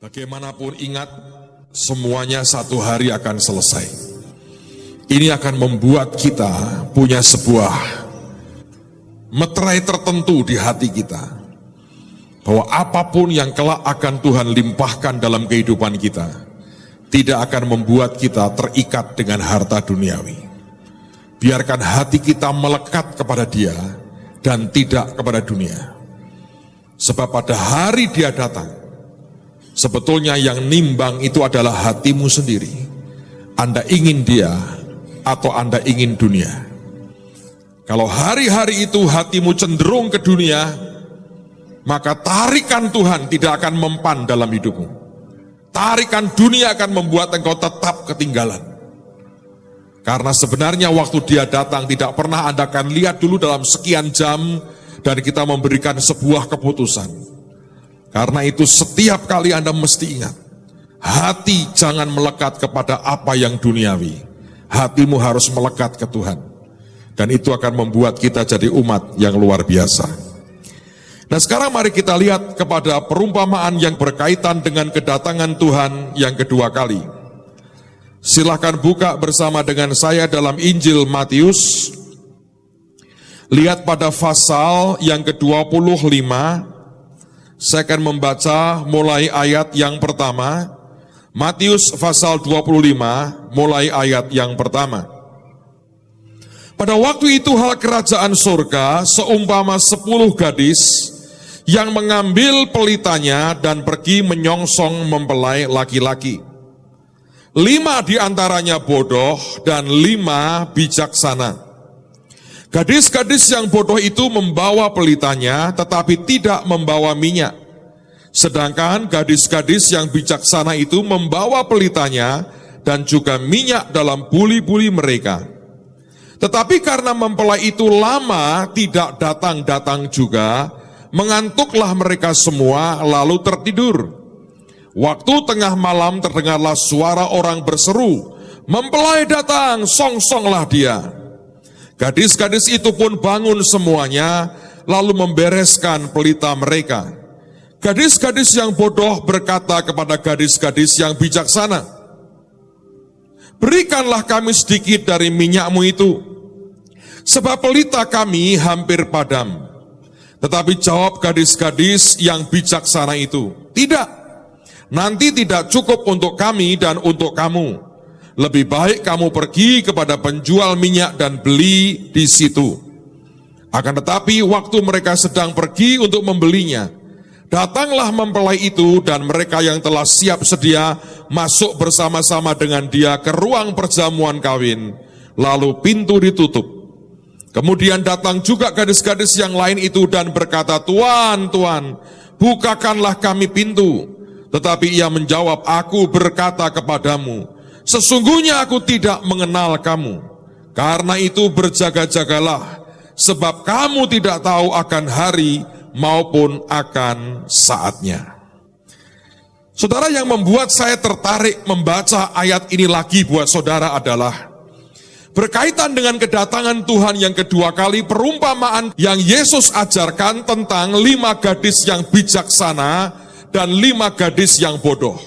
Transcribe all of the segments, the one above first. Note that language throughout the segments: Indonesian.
Bagaimanapun ingat, semuanya satu hari akan selesai. Ini akan membuat kita punya sebuah meterai tertentu di hati kita, bahwa apapun yang kelak akan Tuhan limpahkan dalam kehidupan kita, tidak akan membuat kita terikat dengan harta duniawi. Biarkan hati kita melekat kepada Dia dan tidak kepada dunia. Sebab pada hari Dia datang, sebetulnya yang nimbang itu adalah hatimu sendiri. Anda ingin Dia atau Anda ingin dunia? Kalau hari-hari itu hatimu cenderung ke dunia, maka tarikan Tuhan tidak akan mempan dalam hidupmu. Tarikan dunia akan membuat engkau tetap ketinggalan. Karena sebenarnya waktu Dia datang tidak pernah Anda akan lihat dulu dalam sekian jam dan kita memberikan sebuah keputusan. Karena itu setiap kali Anda mesti ingat, hati jangan melekat kepada apa yang duniawi. Hatimu harus melekat ke Tuhan. Dan itu akan membuat kita jadi umat yang luar biasa. Nah, sekarang mari kita lihat kepada perumpamaan yang berkaitan dengan kedatangan Tuhan yang kedua kali. Silahkan buka bersama dengan saya dalam Injil Matius. Lihat pada pasal yang ke-25. Saya akan membaca mulai ayat yang pertama. Matius pasal 25 mulai ayat yang pertama. Pada waktu itu hal kerajaan surga seumpama 10 gadis yang mengambil pelitanya dan pergi menyongsong mempelai laki-laki. 5 di antaranya bodoh dan 5 bijaksana. Gadis-gadis yang bodoh itu membawa pelitanya tetapi tidak membawa minyak. Sedangkan gadis-gadis yang bijaksana itu membawa pelitanya dan juga minyak dalam buli-buli mereka. Tetapi karena mempelai itu lama tidak datang-datang juga, mengantuklah mereka semua lalu tertidur. Waktu tengah malam terdengarlah suara orang berseru, "Mempelai datang, songsonglah dia." Gadis-gadis itu pun bangun semuanya, lalu membereskan pelita mereka. Gadis-gadis yang bodoh berkata kepada gadis-gadis yang bijaksana, "Berikanlah kami sedikit dari minyakmu itu, sebab pelita kami hampir padam." Tetapi jawab gadis-gadis yang bijaksana itu, "Tidak, nanti tidak cukup untuk kami dan untuk kamu. Lebih baik kamu pergi kepada penjual minyak dan beli di situ." Akan tetapi waktu mereka sedang pergi untuk membelinya, datanglah mempelai itu dan mereka yang telah siap sedia masuk bersama-sama dengan dia ke ruang perjamuan kawin. Lalu pintu ditutup. Kemudian datang juga gadis-gadis yang lain itu dan berkata, "Tuan, Tuan, bukakanlah kami pintu." Tetapi ia menjawab, "Aku berkata kepadamu, sesungguhnya aku tidak mengenal kamu. Karena itu berjaga-jagalah, sebab kamu tidak tahu akan hari maupun akan saatnya." Saudara, yang membuat saya tertarik membaca ayat ini lagi buat saudara adalah berkaitan dengan kedatangan Tuhan yang kedua kali, perumpamaan yang Yesus ajarkan tentang 5 gadis yang bijaksana dan 5 gadis yang bodoh.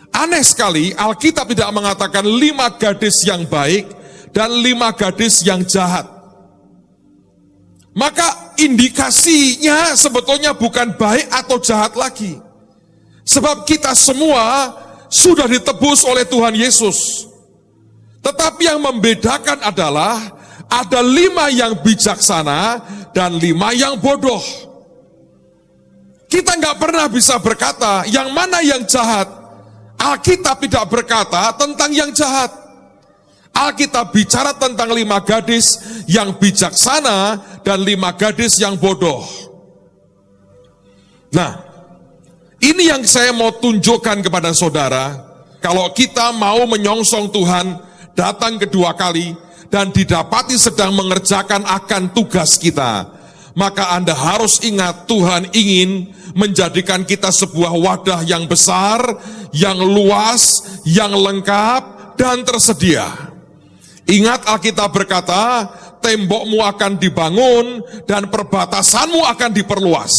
Aneh sekali, Alkitab tidak mengatakan 5 gadis yang baik dan 5 gadis yang jahat. Maka indikasinya sebetulnya bukan baik atau jahat lagi. Sebab kita semua sudah ditebus oleh Tuhan Yesus. Tetapi yang membedakan adalah ada 5 yang bijaksana dan 5 yang bodoh. Kita nggak pernah bisa berkata yang mana yang jahat. Alkitab tidak berkata tentang yang jahat. Alkitab bicara tentang 5 gadis yang bijaksana dan 5 gadis yang bodoh. Nah, ini yang saya mau tunjukkan kepada saudara. Kalau kita mau menyongsong Tuhan datang kedua kali dan didapati sedang mengerjakan akan tugas kita, maka Anda harus ingat Tuhan ingin menjadikan kita sebuah wadah yang besar, yang luas, yang lengkap dan tersedia. Ingat Alkitab berkata, tembokmu akan dibangun dan perbatasanmu akan diperluas.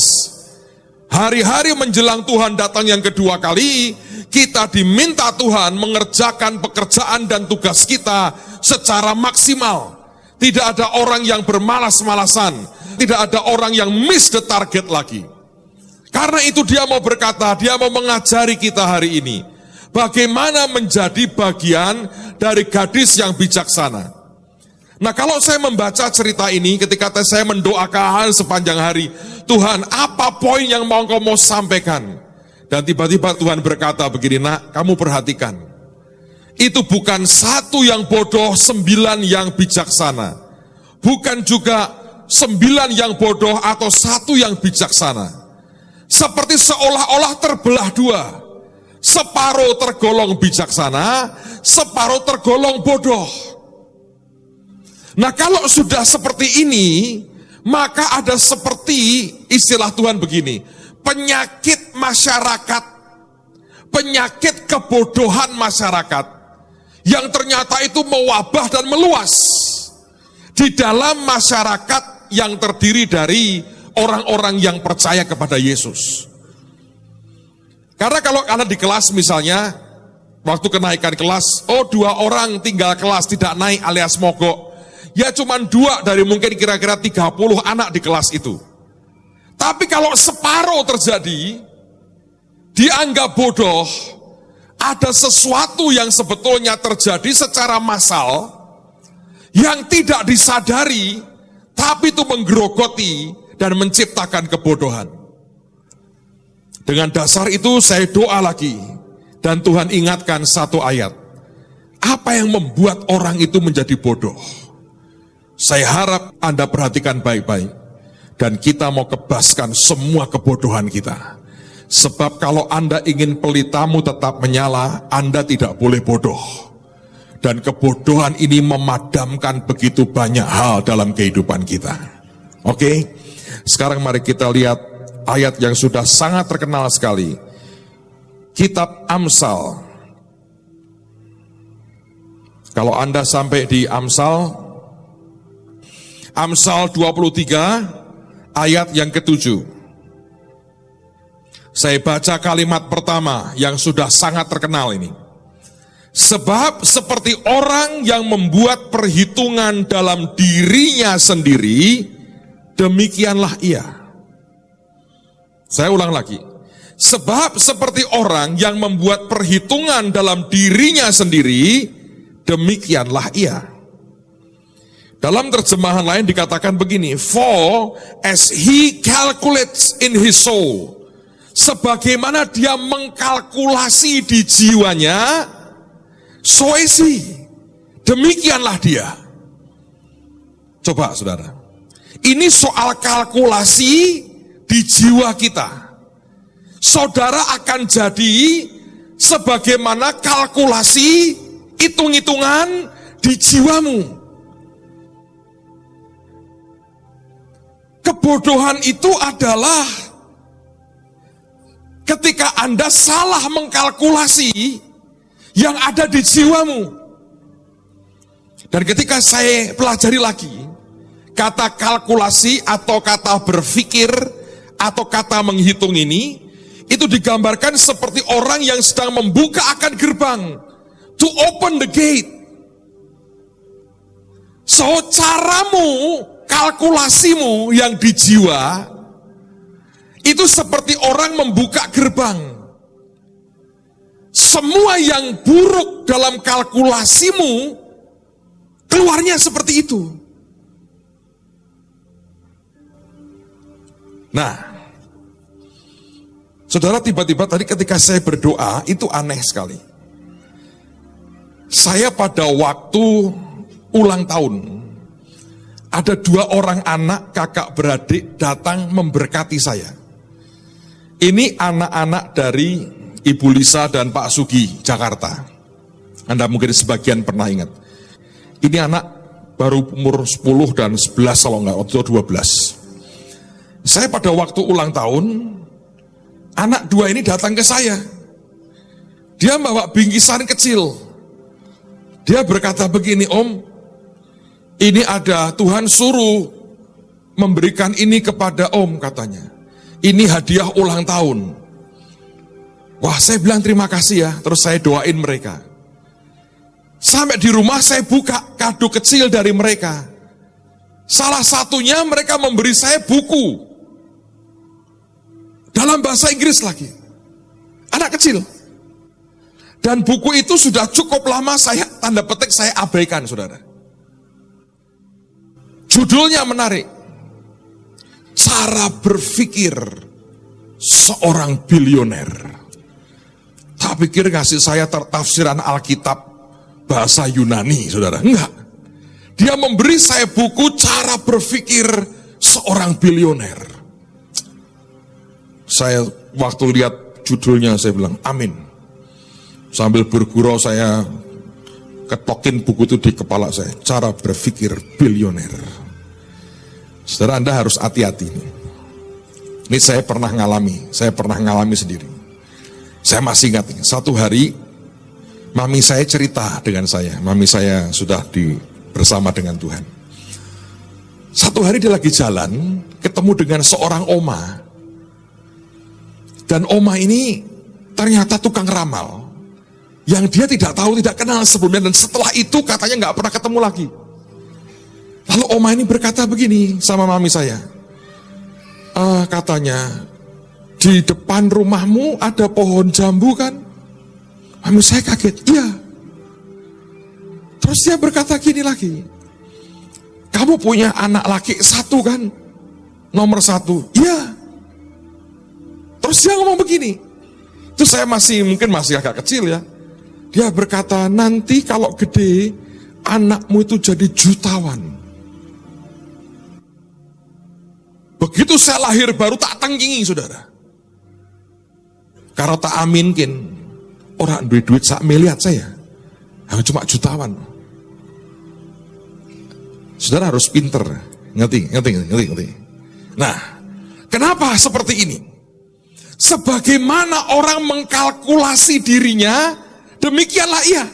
Hari-hari menjelang Tuhan datang yang kedua kali, kita diminta Tuhan mengerjakan pekerjaan dan tugas kita secara maksimal. Tidak ada orang yang bermalas-malasan, tidak ada orang yang miss the target lagi. Karena itu dia mau berkata, dia mau mengajari kita hari ini, bagaimana menjadi bagian dari gadis yang bijaksana. Nah, kalau saya membaca cerita ini, ketika saya mendoakan sepanjang hari, Tuhan, apa poin yang mau Engkau mau sampaikan? Dan tiba-tiba Tuhan berkata begini, nak, kamu perhatikan. Itu bukan satu yang bodoh, 9 yang bijaksana. Bukan juga 9 yang bodoh atau 1 yang bijaksana. Seperti seolah-olah terbelah 2. Separuh tergolong bijaksana, separuh tergolong bodoh. Nah, kalau sudah seperti ini, maka ada seperti istilah Tuhan begini, penyakit masyarakat, penyakit kebodohan masyarakat, yang ternyata itu mewabah dan meluas di dalam masyarakat yang terdiri dari orang-orang yang percaya kepada Yesus. Karena kalau Anda di kelas misalnya, waktu kenaikan kelas, 2 orang tinggal kelas tidak naik alias mogok, ya cuma 2 dari mungkin kira-kira 30 anak di kelas itu. Tapi kalau separuh terjadi, dianggap bodoh, ada sesuatu yang sebetulnya terjadi secara massal, yang tidak disadari, tapi itu menggerogoti dan menciptakan kebodohan. Dengan dasar itu saya doa lagi, dan Tuhan ingatkan satu ayat. Apa yang membuat orang itu menjadi bodoh? Saya harap Anda perhatikan baik-baik, dan kita mau kebaskan semua kebodohan kita. Sebab kalau Anda ingin pelitamu tetap menyala, Anda tidak boleh bodoh. Dan kebodohan ini memadamkan begitu banyak hal dalam kehidupan kita. Oke, sekarang mari kita lihat ayat yang sudah sangat terkenal sekali. Kitab Amsal. Kalau Anda sampai di Amsal 23 ayat yang ke-7. Saya baca kalimat pertama yang sudah sangat terkenal ini. Sebab seperti orang yang membuat perhitungan dalam dirinya sendiri, demikianlah ia. Saya ulang lagi. Sebab seperti orang yang membuat perhitungan dalam dirinya sendiri, demikianlah ia. Dalam terjemahan lain dikatakan begini, for as he calculates in his soul, sebagaimana dia mengkalkulasi di jiwanya, so is he, demikianlah dia. Coba saudara, ini soal kalkulasi di jiwa kita. Saudara akan jadi sebagaimana kalkulasi, hitung-hitungan di jiwamu. Kebodohan itu adalah ketika Anda salah mengkalkulasi yang ada di jiwamu. Dan ketika saya pelajari lagi, kata kalkulasi atau kata berpikir atau kata menghitung ini, itu digambarkan seperti orang yang sedang membuka akan gerbang, to open the gate. So caramu, kalkulasimu yang di jiwa, itu seperti orang membuka gerbang. Semua yang buruk dalam kalkulasimu, keluarnya seperti itu. Nah, saudara, tiba-tiba tadi ketika saya berdoa, itu aneh sekali. Saya pada waktu ulang tahun, ada 2 orang anak kakak beradik datang memberkati saya. Ini anak-anak dari Ibu Lisa dan Pak Sugi, Jakarta. Anda mungkin sebagian pernah ingat. Ini anak baru umur 10 dan 11 kalau enggak, waktu 12. Saya pada waktu ulang tahun, anak 2 ini datang ke saya. Dia bawa bingkisan kecil. Dia berkata begini, Om, ini ada Tuhan suruh memberikan ini kepada Om, katanya. ini hadiah ulang tahun. Wah, saya bilang terima kasih ya, terus saya doain mereka. Sampai di rumah saya buka kado kecil dari mereka. Salah satunya mereka memberi saya buku. Dalam bahasa Inggris lagi. Anak kecil. Dan buku itu sudah cukup lama saya, tanda petik saya abaikan, saudara. Judulnya menarik. Cara berpikir seorang bilioner. Tak pikir ngasih saya tafsiran Alkitab bahasa Yunani, saudara. Enggak. Dia memberi saya buku cara berpikir seorang bilioner. Saya waktu lihat judulnya saya bilang, amin. Sambil bergurau saya ketokin buku itu di kepala saya. Cara berpikir bilioner. Saudara, Anda harus hati-hati. Ini saya pernah ngalami sendiri. Saya masih ingat, satu hari mami saya cerita dengan saya. Mami saya sudah bersama dengan Tuhan. Satu hari dia lagi jalan, ketemu dengan seorang oma. Dan oma ini ternyata tukang ramal. Yang dia tidak tahu, tidak kenal sebelumnya. Dan setelah itu katanya nggak pernah ketemu lagi. Lalu oma ini berkata begini sama mami saya. Katanya, di depan rumahmu ada pohon jambu kan? Mami saya kaget, iya. Terus dia berkata gini lagi, kamu punya anak laki satu kan? Nomor satu, iya. Terus dia ngomong begini, itu saya mungkin masih agak kecil ya. Dia berkata, nanti kalau gede, anakmu itu jadi jutawan. Begitu saya lahir baru tak tengkingi, saudara. Kalau tak aminkin, orang duit sak miliar saya, cuma jutawan. Saudara harus pinter, ngerti. Nah, kenapa seperti ini? Sebagaimana orang mengkalkulasi dirinya, demikianlah ia.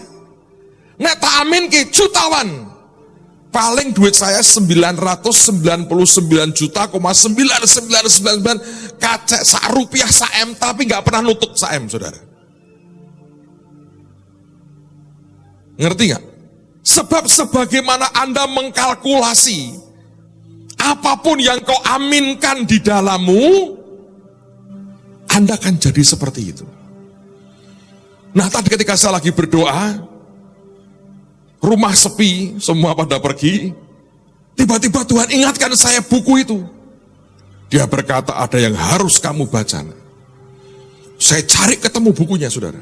Nek tak amin ke jutawan. Paling duit saya 999 juta, 9999 kacek sak rupiah sak M, tapi nggak pernah nutup sak M, saudara. Ngerti nggak? Sebab sebagaimana Anda mengkalkulasi, apapun yang kau aminkan di dalammu, Anda akan jadi seperti itu. Nah, tadi ketika saya lagi berdoa, rumah sepi, semua pada pergi, tiba-tiba Tuhan ingatkan saya buku itu. Dia berkata, ada yang harus kamu baca. Saya cari ketemu bukunya, saudara.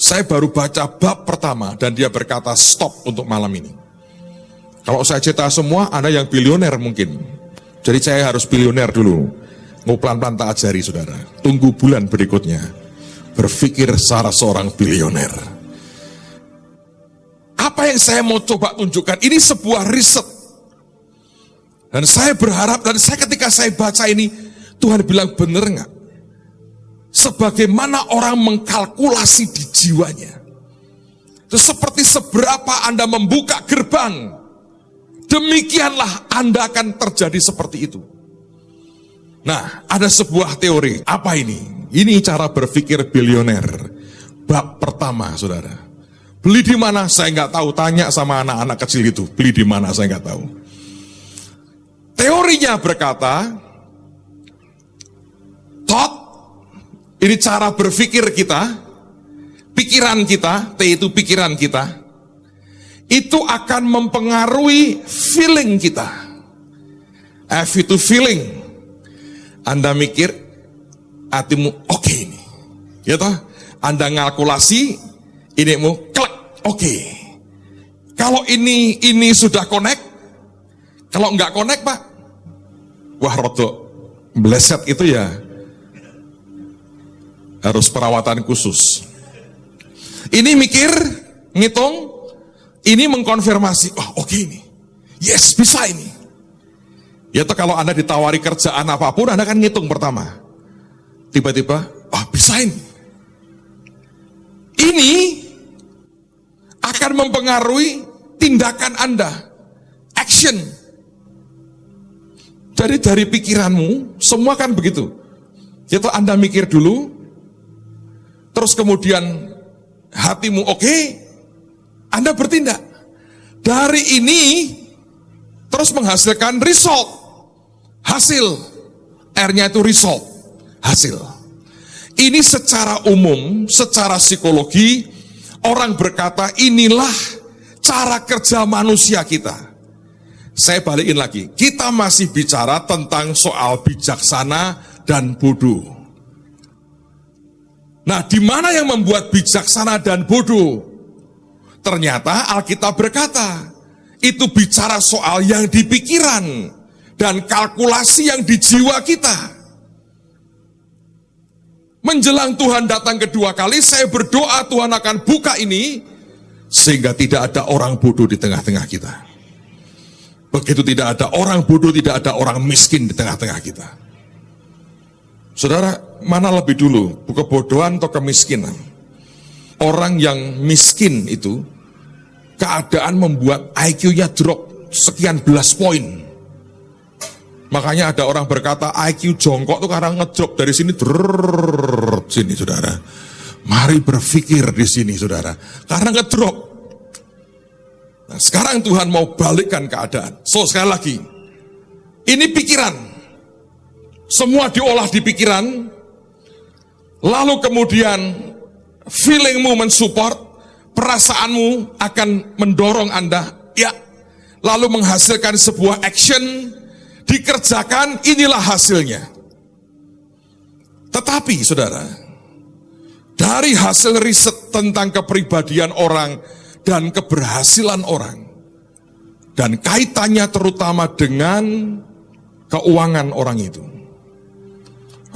Saya baru baca bab pertama dan dia berkata stop untuk malam ini. Kalau saya cerita semua, Anda yang bilioner mungkin. Jadi saya harus bilioner dulu. Mau pelan-pelan tak ajari, saudara. Tunggu bulan berikutnya. Berpikir secara seorang bilioner. Apa yang saya mau coba tunjukkan, ini sebuah riset. Dan saya berharap, dan saya ketika saya baca ini, Tuhan bilang bener nggak? Sebagaimana orang mengkalkulasi di jiwanya. Itu seperti seberapa Anda membuka gerbang, demikianlah Anda akan terjadi seperti itu. Nah, ada sebuah teori. Apa ini? Ini cara berpikir bilioner. Bab pertama, saudara. Beli di mana? Saya nggak tahu. Tanya sama anak-anak kecil itu. Beli di mana? Saya nggak tahu. Teorinya berkata, thought, ini cara berpikir kita, pikiran kita, T itu pikiran kita, itu akan mempengaruhi feeling kita. F itu feeling. Anda mikir, hatimu oke ini. Ya toh? Anda ngalkulasi, ini mau klik, oke. Kalau ini sudah connect, kalau nggak connect Pak, wah rodok meleset itu ya, harus perawatan khusus. Ini mikir, ngitung, ini mengkonfirmasi, oh oke ini, yes bisa ini. Ya toh kalau Anda ditawari kerjaan apapun, Anda kan ngitung pertama. Tiba-tiba, bisa ini. Ini akan mempengaruhi tindakan Anda, action. Jadi dari pikiranmu, semua kan begitu. Yaitu Anda mikir dulu, terus kemudian hatimu oke, Anda bertindak. Dari ini terus menghasilkan result, hasil. R-nya itu result, hasil. Ini secara umum, secara psikologi, orang berkata inilah cara kerja manusia kita. Saya balikin lagi, kita masih bicara tentang soal bijaksana dan bodoh. Nah, di mana yang membuat bijaksana dan bodoh? Ternyata Alkitab berkata, itu bicara soal yang di pikiran dan kalkulasi yang di jiwa kita. Menjelang Tuhan datang kedua kali, saya berdoa Tuhan akan buka ini, sehingga tidak ada orang bodoh di tengah-tengah kita. Begitu tidak ada orang bodoh, tidak ada orang miskin di tengah-tengah kita. Saudara, mana lebih dulu, kebodohan atau kemiskinan? Orang yang miskin itu, keadaan membuat IQ-nya drop sekian belas poin. Makanya ada orang berkata IQ jongkok itu karena ngedrop dari sini, sini saudara. Mari berpikir di sini saudara, karena ngedrop. Nah, sekarang Tuhan mau balikkan keadaan. So, sekali lagi, ini pikiran. Semua diolah di pikiran, lalu kemudian feelingmu mensupport, perasaanmu akan mendorong Anda, ya, lalu menghasilkan sebuah action, dikerjakan, inilah hasilnya. Tetapi, saudara, dari hasil riset tentang kepribadian orang, dan keberhasilan orang, dan kaitannya terutama dengan keuangan orang itu,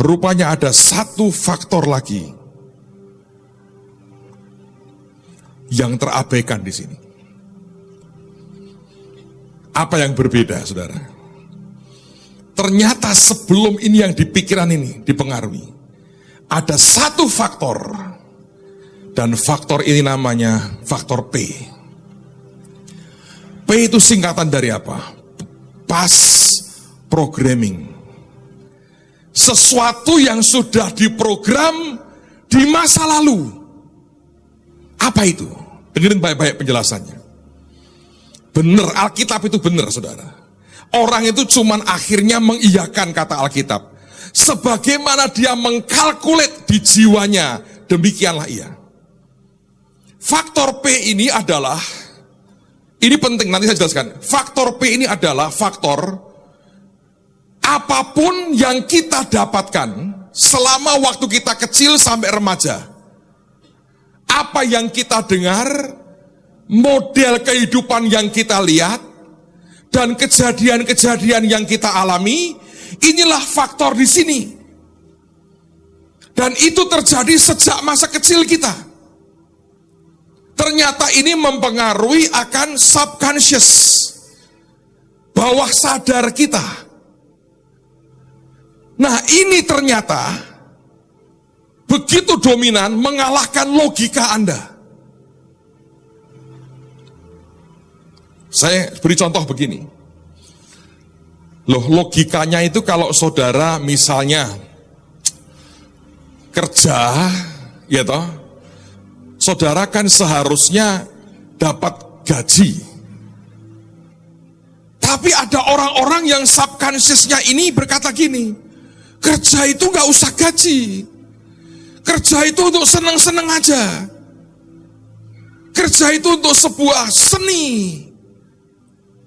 rupanya ada satu faktor lagi yang terabaikan di sini. Apa yang berbeda, saudara? Ternyata sebelum ini yang di pikiran ini dipengaruhi, ada satu faktor. Dan faktor ini namanya faktor P. P itu singkatan dari apa? Past programming. Sesuatu yang sudah diprogram di masa lalu. Apa itu? Dengerin baik-baik penjelasannya. Benar, Alkitab itu benar, saudara. Orang itu cuman akhirnya mengiyakan kata Alkitab. Sebagaimana dia mengkalkulat di jiwanya, demikianlah ia. Faktor P ini adalah, ini penting, nanti saya jelaskan. Faktor P ini adalah faktor apapun yang kita dapatkan selama waktu kita kecil sampai remaja. Apa yang kita dengar, model kehidupan yang kita lihat, dan kejadian-kejadian yang kita alami, inilah faktor di sini. Dan itu terjadi sejak masa kecil kita. Ternyata ini mempengaruhi akan subconscious, bawah sadar kita. Nah, ini ternyata begitu dominan mengalahkan logika Anda. Saya beri contoh begini. Loh, logikanya itu kalau saudara misalnya kerja, ya toh, saudara kan seharusnya dapat gaji. Tapi ada orang-orang yang subconsciousnya ini berkata gini, kerja itu gak usah gaji. Kerja itu untuk seneng-seneng aja. Kerja itu untuk sebuah seni.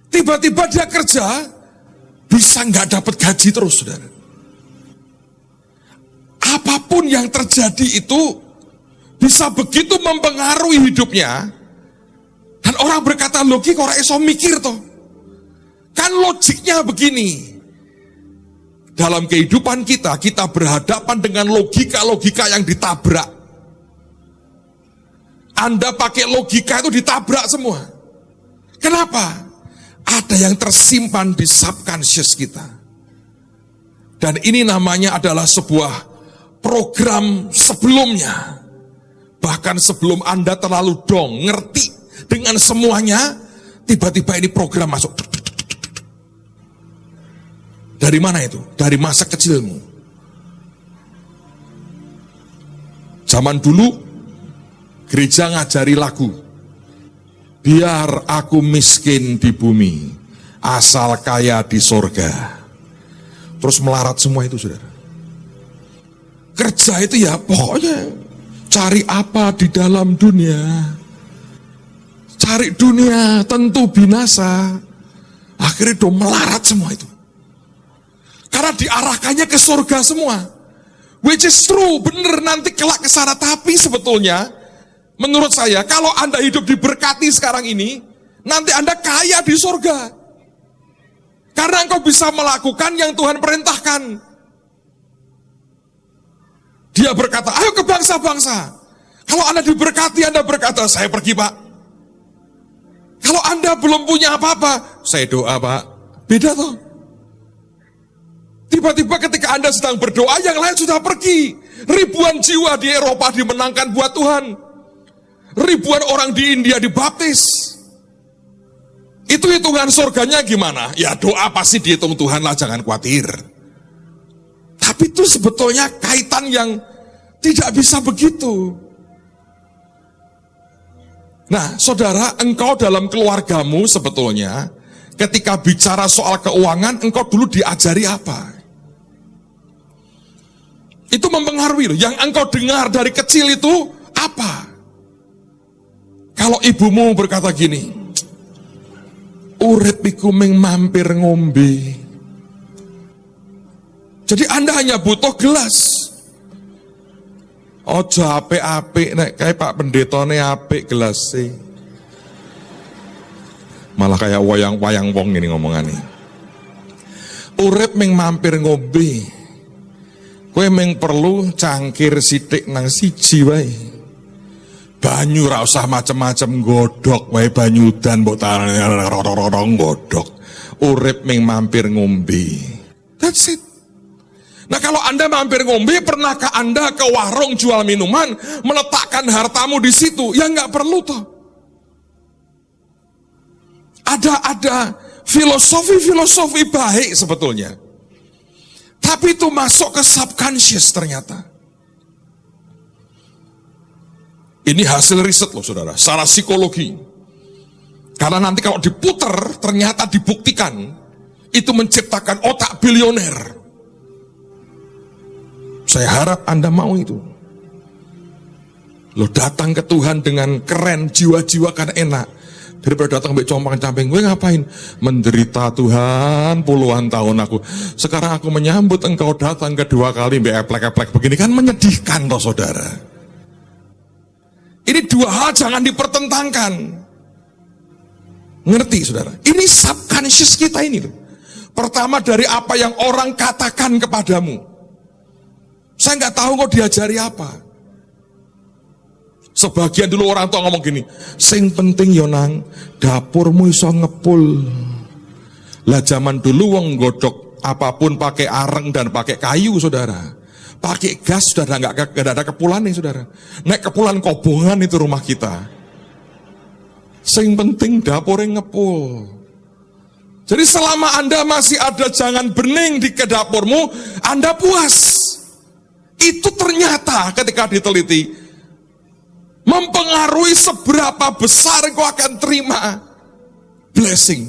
Tiba-tiba dia kerja, bisa gak dapat gaji terus, saudara. Apapun yang terjadi itu bisa begitu mempengaruhi hidupnya. Dan orang berkata, logik orang iso mikir toh. Kan logiknya begini. Dalam kehidupan kita, kita berhadapan dengan logika-logika yang ditabrak. Anda pakai logika itu ditabrak semua. Kenapa? Ada yang tersimpan di subconscious kita. Dan ini namanya adalah sebuah program sebelumnya. Bahkan sebelum Anda terlalu dong, ngerti dengan semuanya, tiba-tiba ini program masuk. Dari mana itu? Dari masa kecilmu. Zaman dulu, gereja ngajari lagu. Biar aku miskin di bumi, asal kaya di sorga. Terus melarat semua itu, saudara. Kerja itu ya pokoknya cari apa di dalam dunia. Cari dunia tentu binasa. Akhirnya udah melarat semua itu. Karena diarahkannya ke surga semua. Which is true, bener nanti kelak ke sana. Tapi sebetulnya, menurut saya, kalau Anda hidup diberkati sekarang ini, nanti Anda kaya di surga. Karena engkau bisa melakukan yang Tuhan perintahkan. Dia berkata, ayo ke bangsa-bangsa. Kalau Anda diberkati, Anda berkata, saya pergi Pak. Kalau Anda belum punya apa-apa, saya doa Pak. Beda toh. Tiba-tiba ketika Anda sedang berdoa, yang lain sudah pergi. Ribuan jiwa di Eropa dimenangkan buat Tuhan. Ribuan orang di India dibaptis. Itu hitungan surganya gimana? Ya doa pasti dihitung Tuhan lah, jangan khawatir. Tapi itu sebetulnya kaitan yang tidak bisa begitu. Nah, saudara, engkau dalam keluargamu sebetulnya, ketika bicara soal keuangan, engkau dulu diajari apa? Itu mempengaruhi loh. Yang engkau dengar dari kecil itu apa? Kalau ibumu berkata gini, urip iku ming mampir ngombe. Jadi Anda hanya butuh gelas. Ojo apik-apik nek kayak Pak Pendetone apik gelas sih. Malah kayak wayang-wayang wong ini ngomongannya. Urip ming mampir ngombe. Kowe ming perlu cangkir sithik nang siji wae. Banyu ra usah macem-macem, godhok wae banyu udan mbok tarang godhok. Urip ming mampir ngombe. That's it. Nah kalau Anda mampir ngombe, pernahkah Anda ke warung jual minuman, meletakkan hartamu di situ? Ya nggak perlu toh. Ada filosofi baik sebetulnya. Tapi itu masuk ke subconscious ternyata. Ini hasil riset loh saudara, secara psikologi. Karena nanti kalau diputer, ternyata dibuktikan, itu menciptakan otak bilioner. Saya harap Anda mau itu. Lo datang ke Tuhan dengan keren, jiwa-jiwa kan enak. Daripada datang sampai compang-camping, gue ngapain? Menderita Tuhan puluhan tahun aku. Sekarang aku menyambut engkau datang kedua kali, mbak eplek-eplek begini kan menyedihkan toh saudara. Ini dua hal jangan dipertentangkan. Ngerti saudara? Ini subconscious kita ini loh. Pertama dari apa yang orang katakan kepadamu. Saya nggak tahu kok diajari apa. Sebagian dulu orang tua ngomong gini, sing penting yonang, dapurmu iso ngepul. Lah zaman dulu wong godok apapun pakai areng dan pakai kayu saudara. Pakai gas sudah nggak ada kepulan nih saudara. Naik kepulan kobongan itu rumah kita. Sing penting dapurnya ngepul. Jadi selama Anda masih ada jangan bening di kedapurmu, Anda puas. Itu ternyata ketika diteliti mempengaruhi seberapa besar kau akan terima blessing.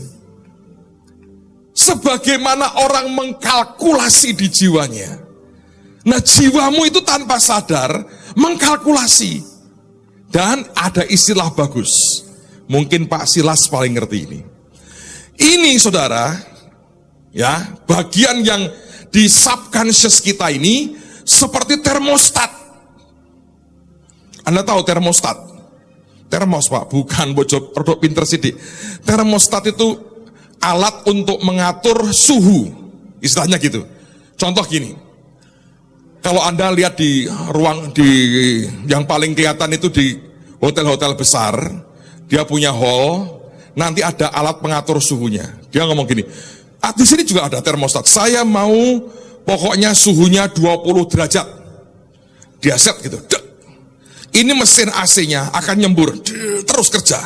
Sebagaimana orang mengkalkulasi di jiwanya. Nah jiwamu itu tanpa sadar mengkalkulasi. Dan ada istilah bagus. Mungkin Pak Silas paling ngerti ini. Ini saudara, ya bagian yang di subconscious kita ini seperti termostat. Anda tahu termostat? Termos Pak, bukan bocor produk pinter sidik. Termostat itu alat untuk mengatur suhu, istilahnya gitu. Contoh gini, kalau Anda lihat di ruang yang paling kelihatan itu di hotel-hotel besar, dia punya hall, nanti ada alat pengatur suhunya. Dia ngomong gini, di sini juga ada termostat. Saya mau pokoknya suhunya 20 derajat. Dia set gitu. Ini mesin AC-nya akan nyembur, terus kerja.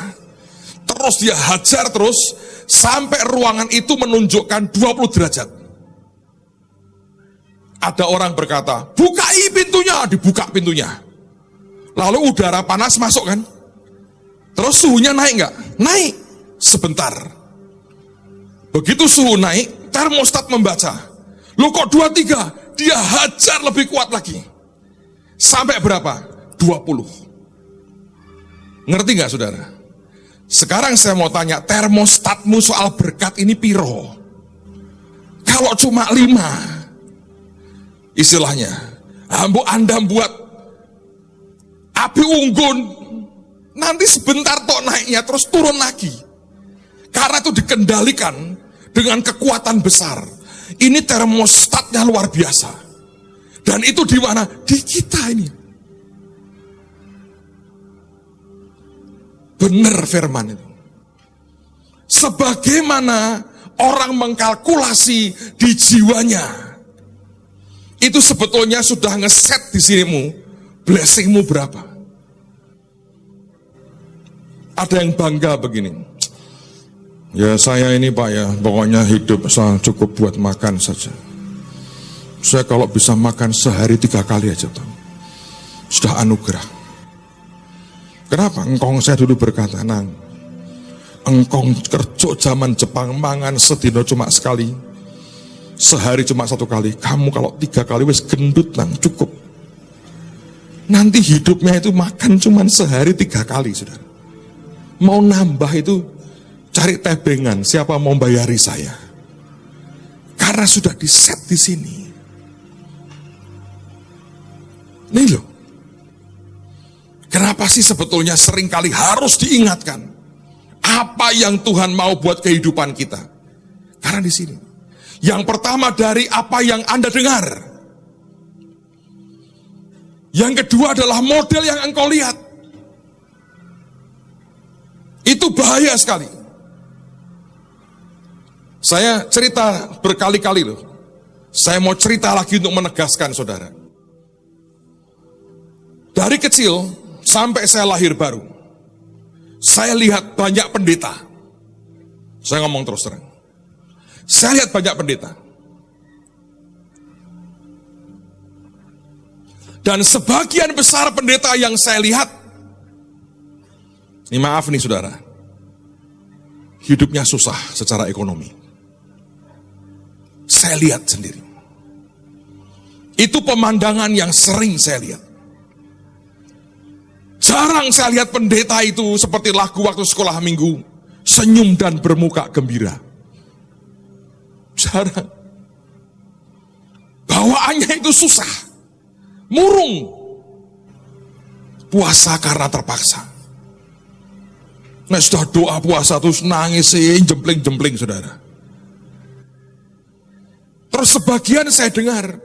Terus dia hajar terus, sampai ruangan itu menunjukkan 20 derajat. Ada orang berkata, bukai pintunya, dibuka pintunya. Lalu udara panas masuk kan? Terus suhunya naik nggak? Naik, sebentar. Begitu suhu naik, termostat membaca. Loh kok 23? Dia hajar lebih kuat lagi. Sampai berapa? 20. Ngerti nggak saudara? Sekarang saya mau tanya, termostatmu soal berkat ini piro? Kalau cuma 5, istilahnya, Anda buat api unggun, nanti sebentar tok naiknya terus turun lagi. Karena itu dikendalikan dengan kekuatan besar. Ini termostatnya luar biasa. Dan itu di mana? Di kita ini. Benar firman itu. Sebagaimana orang mengkalkulasi di jiwanya, itu sebetulnya sudah ngeset di sinimu, blessingmu berapa. Ada yang bangga begini, ya saya ini Pak ya, pokoknya hidup saya cukup buat makan saja. Saya kalau bisa makan sehari 3 kali aja Pak, sudah anugerah. Kenapa? Engkong saya dulu berkata, nang, engkong kerja zaman Jepang mangan sedino cuma sekali, sehari cuma 1 kali, kamu kalau 3 kali wis gendut nang, cukup. Nanti hidupnya itu makan cuma sehari 3 kali, saudara. Mau nambah itu cari tebengan, siapa mau bayari saya? Karena sudah diset di sini. Nih loh. Kenapa sih sebetulnya seringkali harus diingatkan apa yang Tuhan mau buat kehidupan kita? Karena di sini. Yang pertama dari apa yang Anda dengar. Yang kedua adalah model yang engkau lihat. Itu bahaya sekali. Saya cerita berkali-kali loh. Saya mau cerita lagi untuk menegaskan saudara. Dari kecil sampai saya lahir baru, saya lihat banyak pendeta. Saya ngomong terus terang. Saya lihat banyak pendeta. Dan sebagian besar pendeta yang saya lihat, ini maaf nih saudara, hidupnya susah secara ekonomi. Saya lihat sendiri. Itu pemandangan yang sering saya lihat. Jarang saya lihat pendeta itu seperti lagu waktu sekolah minggu, senyum dan bermuka gembira. Jarang. Bawaannya itu susah, murung, puasa karena terpaksa. Nah sudah doa puasa terus nangis, jempling-jempling saudara. Terus sebagian saya dengar,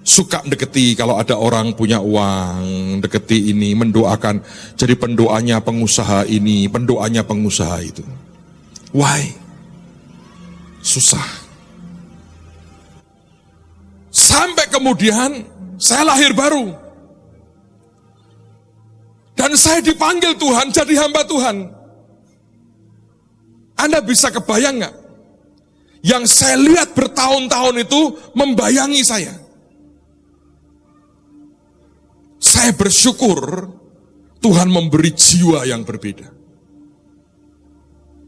suka deketi kalau ada orang punya uang, deketi ini, mendoakan, jadi pendoanya pengusaha ini, pendoanya pengusaha itu. Why? Susah. Sampai kemudian saya lahir baru. Dan saya dipanggil Tuhan jadi hamba Tuhan. Anda bisa kebayang gak? Yang saya lihat bertahun-tahun itu membayangi saya. Saya bersyukur Tuhan memberi jiwa yang berbeda.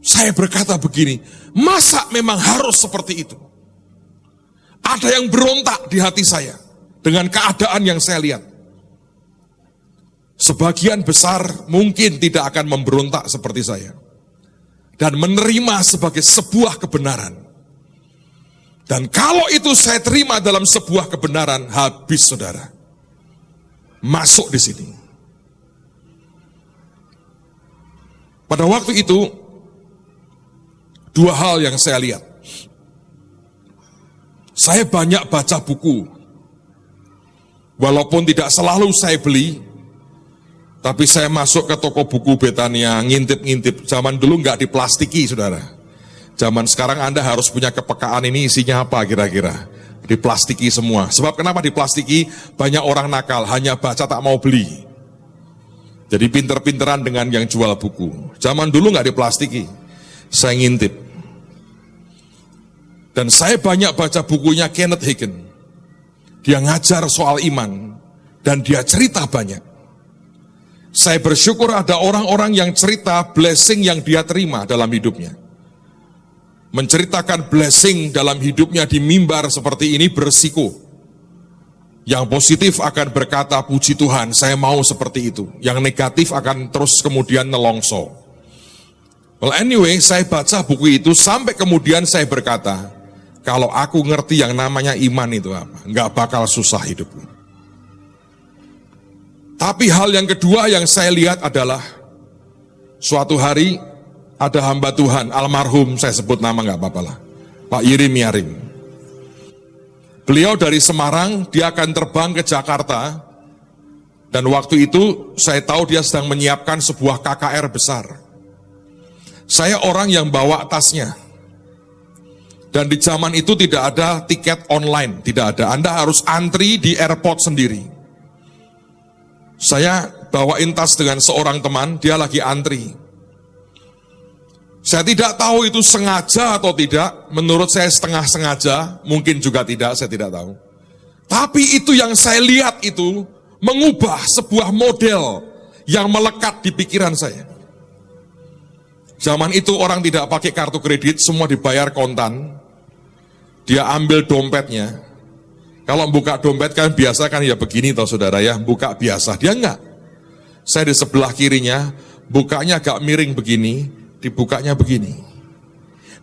Saya berkata begini, masa memang harus seperti itu? Ada yang berontak di hati saya dengan keadaan yang saya lihat. Sebagian besar mungkin tidak akan memberontak seperti saya. Dan menerima sebagai sebuah kebenaran. Dan kalau itu saya terima dalam sebuah kebenaran, habis saudara. Masuk di sini. Pada waktu itu, 2 hal yang saya lihat. Saya banyak baca buku. Walaupun tidak selalu saya beli, tapi saya masuk ke toko buku Betania, ngintip-ngintip. Zaman dulu nggak diplastiki, saudara. Zaman sekarang Anda harus punya kepekaan, ini isinya apa kira-kira. Diplastiki semua. Sebab kenapa diplastiki? Banyak orang nakal, hanya baca tak mau beli. Jadi pinter-pinteran dengan yang jual buku. Zaman dulu nggak diplastiki. Saya ngintip. Dan saya banyak baca bukunya Kenneth Hagin. Dia ngajar soal iman, dan dia cerita banyak. Saya bersyukur ada orang-orang yang cerita blessing yang dia terima dalam hidupnya. Menceritakan blessing dalam hidupnya di mimbar seperti ini bersiko. Yang positif akan berkata, puji Tuhan, saya mau seperti itu. Yang negatif akan terus kemudian nelongso. Well anyway, saya baca buku itu sampai kemudian saya berkata, kalau aku ngerti yang namanya iman itu apa, nggak bakal susah hidupku. Tapi hal yang kedua yang saya lihat adalah, suatu hari ada hamba Tuhan, almarhum, saya sebut nama nggak apa-apa lah, Pak Yirim Yarim. Beliau dari Semarang, dia akan terbang ke Jakarta, dan waktu itu saya tahu dia sedang menyiapkan sebuah KKR besar. Saya orang yang bawa tasnya. Dan di zaman itu tidak ada tiket online, tidak ada. Anda harus antri di airport sendiri. Saya bawain tas dengan seorang teman, dia lagi antri. Saya tidak tahu itu sengaja atau tidak, menurut saya setengah sengaja, mungkin juga tidak, saya tidak tahu. Tapi itu yang saya lihat itu, mengubah sebuah model yang melekat di pikiran saya. Zaman itu orang tidak pakai kartu kredit, semua dibayar kontan. Dia ambil dompetnya. Kalau buka dompet kan biasa kan ya begini toh saudara ya, buka biasa. Dia enggak. Saya di sebelah kirinya, bukanya agak miring begini, dibukanya begini.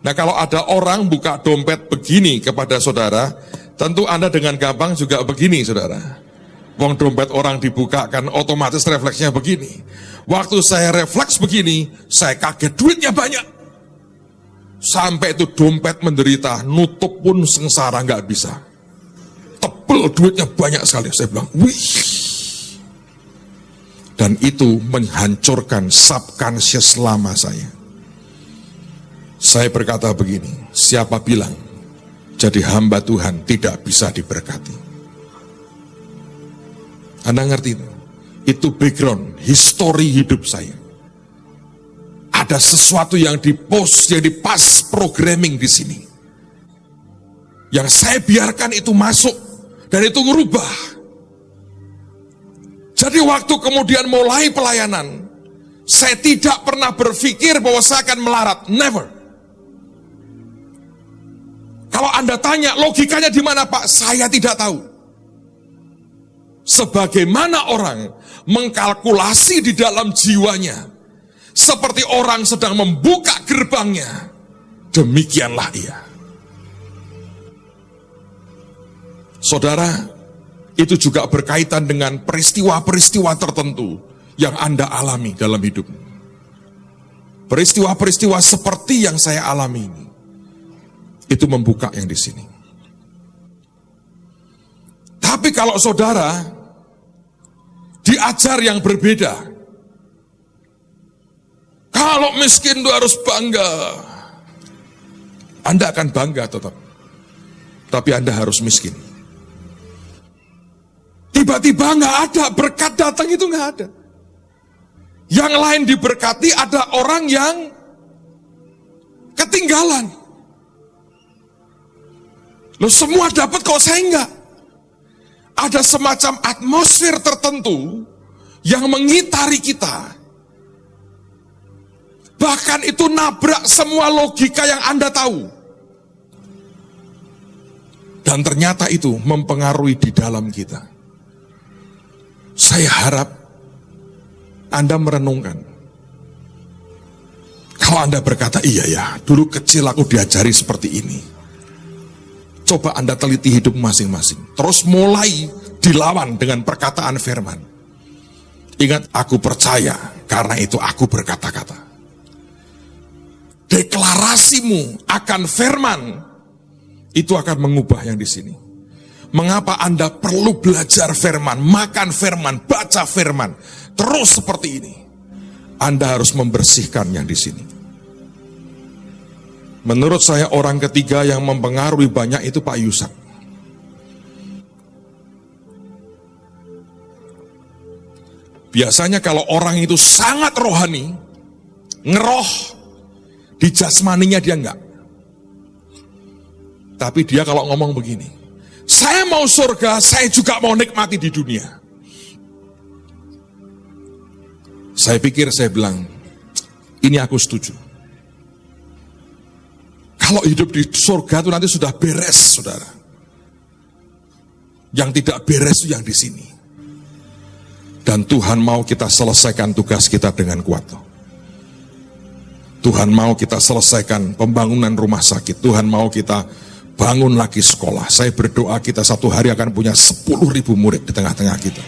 Nah kalau ada orang buka dompet begini kepada saudara, tentu Anda dengan gampang juga begini saudara. Wong dompet orang dibuka kan otomatis refleksnya begini. Waktu saya refleks begini, saya kaget duitnya banyak. Sampai itu dompet menderita, nutup pun sengsara nggak bisa. Tebel duitnya banyak sekali. Saya bilang, wih. Dan itu menghancurkan subconscious lama saya. Saya berkata begini, siapa bilang jadi hamba Tuhan tidak bisa diberkati? Anda ngerti itu? Itu background, histori hidup saya. Ada sesuatu yang dipost, yang dipas programming di sini. Yang saya biarkan itu masuk, dan itu ngerubah. Jadi waktu kemudian mulai pelayanan, saya tidak pernah berpikir bahwa saya akan melarat, never. Kalau Anda tanya logikanya di mana Pak, saya tidak tahu. Sebagaimana orang mengkalkulasi di dalam jiwanya, seperti orang sedang membuka gerbangnya, demikianlah ia. Saudara, itu juga berkaitan dengan peristiwa-peristiwa tertentu yang Anda alami dalam hidupmu. Peristiwa-peristiwa seperti yang saya alami ini, itu membuka yang di sini. Tapi kalau saudara diajar yang berbeda, kalau miskin itu harus bangga, Anda akan bangga tetap. Tapi Anda harus miskin. Tiba-tiba nggak ada, berkat datang itu nggak ada. Yang lain diberkati, ada orang yang ketinggalan. Loh semua dapat kok saya enggak. Ada semacam atmosfer tertentu yang mengitari kita. Bahkan itu nabrak semua logika yang Anda tahu. Dan ternyata itu mempengaruhi di dalam kita. Saya harap Anda merenungkan. Kalau Anda berkata, iya ya, dulu kecil aku diajari seperti ini. Coba Anda teliti hidup masing-masing. Terus mulai dilawan dengan perkataan firman. Ingat, aku percaya, karena itu aku berkata-kata. Deklarasimu akan firman, itu akan mengubah yang di sini. Mengapa Anda perlu belajar firman, makan firman, baca firman, terus seperti ini? Anda harus membersihkan yang di sini. Menurut saya orang ketiga yang mempengaruhi banyak itu Pak Yusak. Biasanya kalau orang itu sangat rohani, ngeroh, di jasmaninya dia enggak. Tapi dia kalau ngomong begini, Saya mau surga, saya juga mau nikmati di dunia. Saya pikir, saya bilang, ini aku setuju. Kalau hidup di surga itu nanti sudah beres, saudara. Yang tidak beres itu yang di sini. Dan Tuhan mau kita selesaikan tugas kita dengan kuat. Tuhan mau kita selesaikan pembangunan rumah sakit. Tuhan mau kita bangun lagi sekolah. Saya berdoa kita satu hari akan punya 10.000 murid di tengah-tengah kita.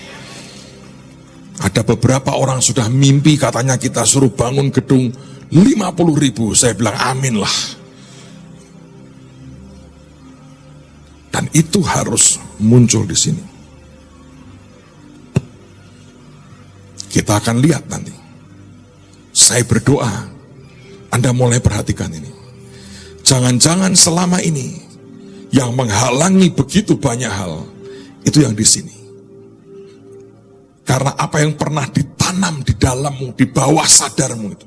Ada beberapa orang sudah mimpi katanya kita suruh bangun gedung 50.000. Saya bilang amin lah. Dan itu harus muncul di sini. Kita akan lihat nanti. Saya berdoa, Anda mulai perhatikan ini. Jangan-jangan selama ini yang menghalangi begitu banyak hal, itu yang di sini. Karena apa yang pernah ditanam di dalammu, di bawah sadarmu itu,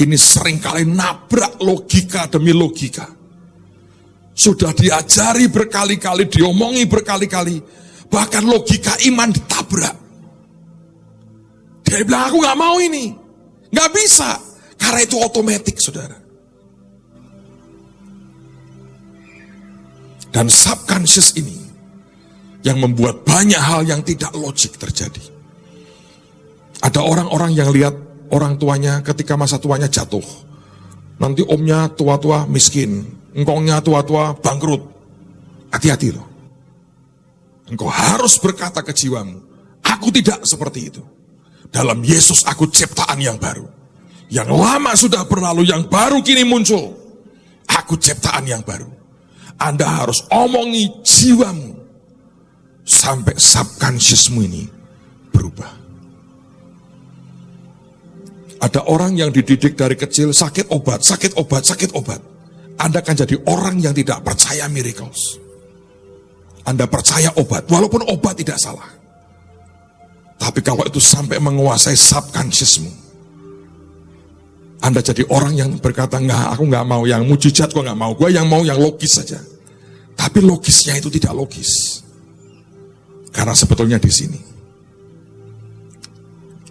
ini seringkali nabrak logika demi logika. Sudah diajari berkali-kali, diomongi berkali-kali, bahkan logika iman ditabrak. Dia bilang, aku gak mau ini, gak bisa, karena itu otomatis, saudara. Dan subconscious ini yang membuat banyak hal yang tidak logik terjadi. Ada orang-orang yang lihat orang tuanya ketika masa tuanya jatuh. Nanti omnya tua-tua miskin, engkongnya tua-tua bangkrut. Hati-hati loh. Engkau harus berkata ke jiwamu, aku tidak seperti itu. Dalam Yesus aku ciptaan yang baru. Yang lama sudah berlalu, yang baru kini muncul. Aku ciptaan yang baru. Anda harus omongi jiwamu sampai subconsciousmu ini berubah. Ada orang yang dididik dari kecil sakit obat, sakit obat, sakit obat. Anda akan jadi orang yang tidak percaya miracles. Anda percaya obat, walaupun obat tidak salah. Tapi kalau itu sampai menguasai subconsciousmu, Anda jadi orang yang berkata, enggak, aku enggak mau yang mujizat, gue enggak mau, gue yang mau yang logis saja. Tapi logisnya itu tidak logis. Karena sebetulnya di sini.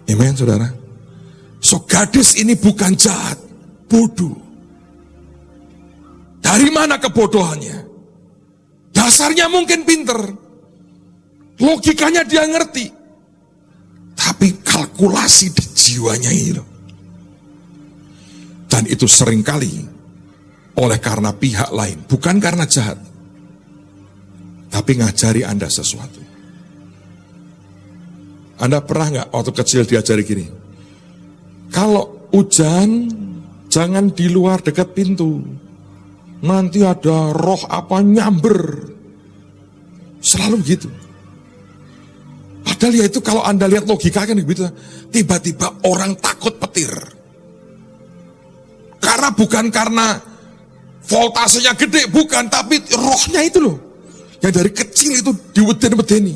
Amen, saudara. So gadis ini bukan jahat, bodoh. Dari mana kebodohannya? Dasarnya mungkin pinter, logikanya dia ngerti, tapi kalkulasi di jiwanya ini loh. Dan itu seringkali oleh karena pihak lain, bukan karena jahat, tapi ngajari Anda sesuatu. Anda pernah nggak waktu kecil diajari gini? Kalau hujan, jangan di luar dekat pintu. Nanti ada roh apa nyamber. Selalu begitu. Padahal ya itu kalau Anda lihat logika kan begitu. Tiba-tiba orang takut petir. Karena bukan karena voltasenya gede, bukan. Tapi rohnya itu loh. Yang dari kecil itu diweden-wedeni.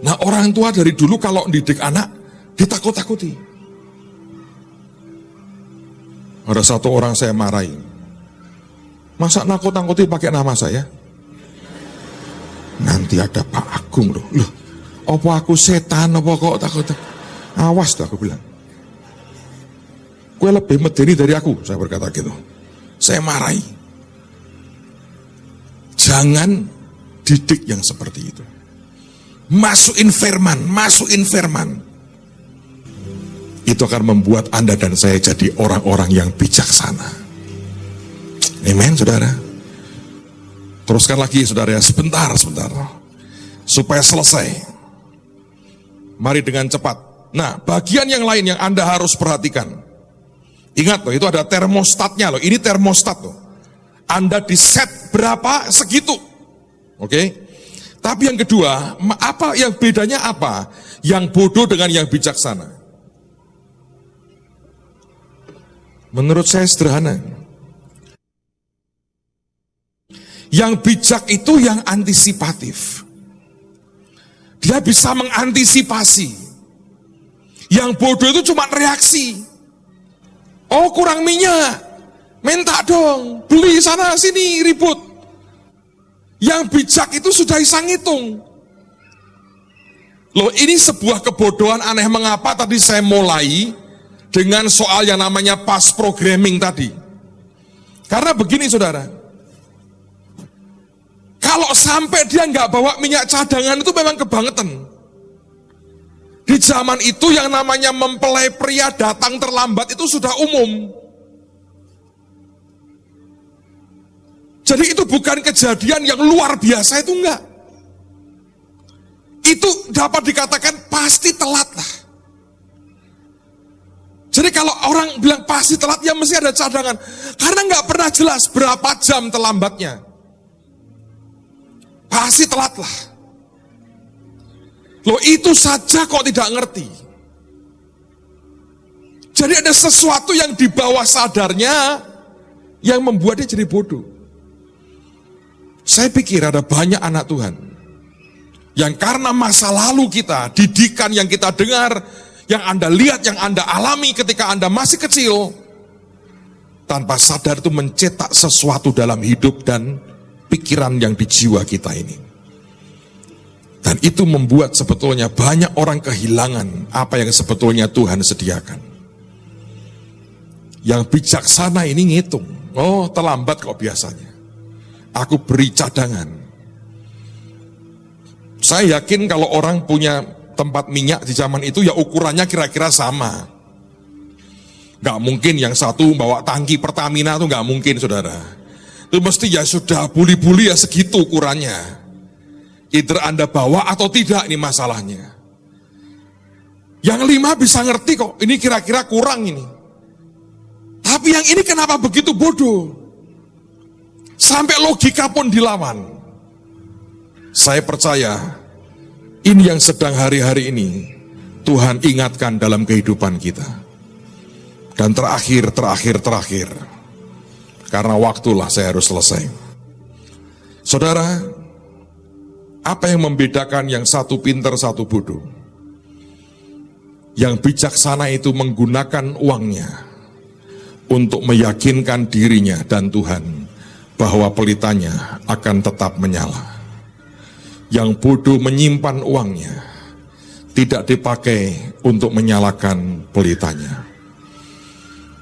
Nah orang tua dari dulu kalau didik anak, ditakut-takuti. Ada satu orang saya marahi. Masa nakut-nakuti pakai nama saya? Nanti ada Pak Agung loh. Loh, apa aku setan apa kok takut? Awas tuh aku bilang. Kue lebih medeni dari aku, saya berkata gitu. Saya marahi. Jangan didik yang seperti itu. Masukin firman. Itu akan membuat Anda dan saya jadi orang-orang yang bijaksana. Amen, saudara. Teruskan lagi, saudara ya, sebentar. Supaya selesai. Mari dengan cepat. Nah, bagian yang lain yang Anda harus perhatikan. Ingat loh, itu ada termostatnya loh. Ini termostat loh. Anda di set berapa, segitu. Oke? Tapi yang kedua, apa yang bedanya apa? Yang bodoh dengan yang bijaksana. Menurut saya sederhana. Yang bijak itu yang antisipatif. Dia bisa mengantisipasi. Yang bodoh itu cuma reaksi. Oh kurang minyak, minta dong, beli sana sini ribut. Yang bijak itu sudah bisa ngitung. Loh, ini sebuah kebodohan aneh. Mengapa tadi saya mulai dengan soal yang namanya past programming tadi? Karena begini saudara, kalau sampai dia nggak bawa minyak cadangan itu memang kebangetan. Di zaman itu yang namanya mempelai pria datang terlambat itu sudah umum. Jadi itu bukan kejadian yang luar biasa, itu enggak. Itu dapat dikatakan pasti telat lah. Jadi kalau orang bilang pasti telat, ya mesti ada cadangan. Karena nggak pernah jelas berapa jam terlambatnya. Pasti telat lah. Loh, itu saja kok tidak ngerti. Jadi ada sesuatu yang di bawah sadarnya yang membuat dia jadi bodoh. Saya pikir ada banyak anak Tuhan yang karena masa lalu kita, didikan yang kita dengar, yang Anda lihat, yang Anda alami ketika Anda masih kecil, tanpa sadar itu mencetak sesuatu dalam hidup dan pikiran yang di jiwa kita ini. Dan itu membuat sebetulnya banyak orang kehilangan apa yang sebetulnya Tuhan sediakan. Yang bijaksana ini ngitung, oh terlambat kok biasanya, aku beri cadangan. Saya yakin kalau orang punya tempat minyak di zaman itu ya ukurannya kira-kira sama. Gak mungkin yang satu bawa tangki Pertamina itu gak mungkin saudara. Itu mesti ya sudah buli-buli ya segitu ukurannya. Either Anda bawa atau tidak, ini masalahnya. Yang 5 bisa ngerti kok, ini kira-kira kurang ini. Tapi yang ini kenapa begitu bodoh? Sampai logika pun dilawan. Saya percaya ini yang sedang hari-hari ini Tuhan ingatkan dalam kehidupan kita. Dan terakhir, karena waktulah saya harus selesai. Saudara, apa yang membedakan yang satu pintar, satu bodoh? Yang bijaksana itu menggunakan uangnya untuk meyakinkan dirinya dan Tuhan bahwa pelitanya akan tetap menyala. Yang bodoh menyimpan uangnya, tidak dipakai untuk menyalakan pelitanya.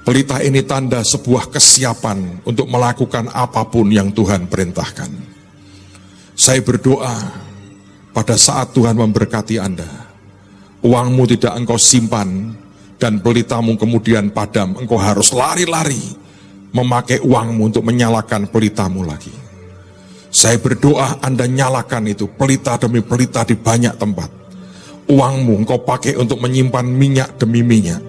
Pelita ini tanda sebuah kesiapan untuk melakukan apapun yang Tuhan perintahkan. Saya berdoa pada saat Tuhan memberkati Anda, uangmu tidak engkau simpan dan pelitamu kemudian padam, engkau harus lari-lari memakai uangmu untuk menyalakan pelitamu lagi. Saya berdoa Anda nyalakan itu pelita demi pelita di banyak tempat. Uangmu engkau pakai untuk menyimpan minyak demi minyak.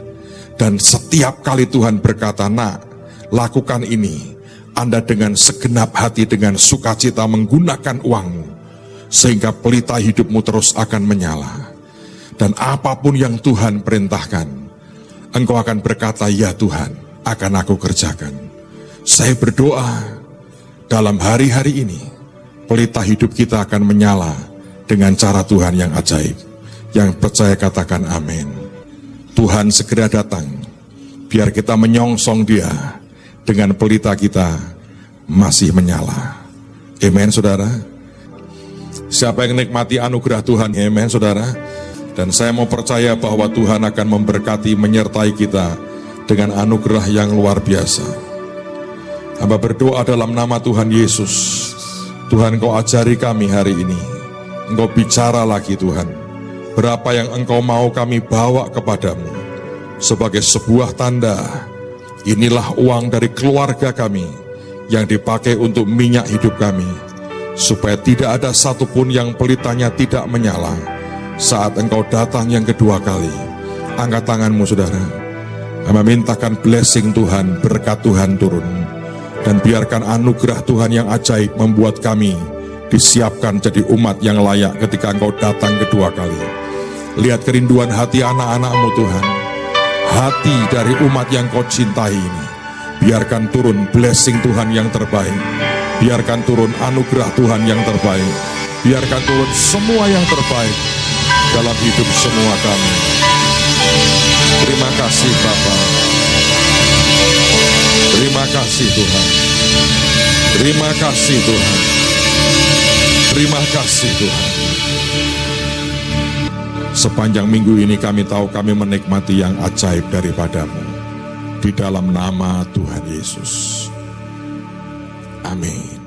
Dan setiap kali Tuhan berkata, nak, lakukan ini, Anda dengan segenap hati, dengan sukacita menggunakan uangmu, sehingga pelita hidupmu terus akan menyala. Dan apapun yang Tuhan perintahkan, engkau akan berkata, ya Tuhan, akan aku kerjakan. Saya berdoa, dalam hari-hari ini, pelita hidup kita akan menyala dengan cara Tuhan yang ajaib. Yang percaya katakan amin. Tuhan segera datang, biar kita menyongsong Dia dengan pelita kita masih menyala. Amen saudara. Siapa yang nikmati anugerah Tuhan, amen saudara. Dan saya mau percaya bahwa Tuhan akan memberkati, menyertai kita dengan anugerah yang luar biasa. Hamba berdoa dalam nama Tuhan Yesus. Tuhan, Engkau ajari kami hari ini. Engkau bicara lagi Tuhan. Berapa yang Engkau mau kami bawa kepadamu sebagai sebuah tanda. Inilah uang dari keluarga kami yang dipakai untuk minyak hidup kami, supaya tidak ada satupun yang pelitanya tidak menyala saat Engkau datang yang kedua kali. Angkat tanganmu saudara. Kami mintakan blessing Tuhan, berkat Tuhan turun, dan biarkan anugerah Tuhan yang ajaib membuat kami disiapkan jadi umat yang layak ketika Engkau datang kedua kali. Lihat kerinduan hati anak-anak-Mu Tuhan, hati dari umat yang Kau cintai ini. Biarkan turun blessing Tuhan yang terbaik, biarkan turun anugerah Tuhan yang terbaik, biarkan turun semua yang terbaik dalam hidup semua kami. Terima kasih Bapa, terima kasih Tuhan, terima kasih Tuhan. Terima kasih Tuhan. Sepanjang minggu ini kami tahu kami menikmati yang ajaib daripada-Mu. Di dalam nama Tuhan Yesus. Amin.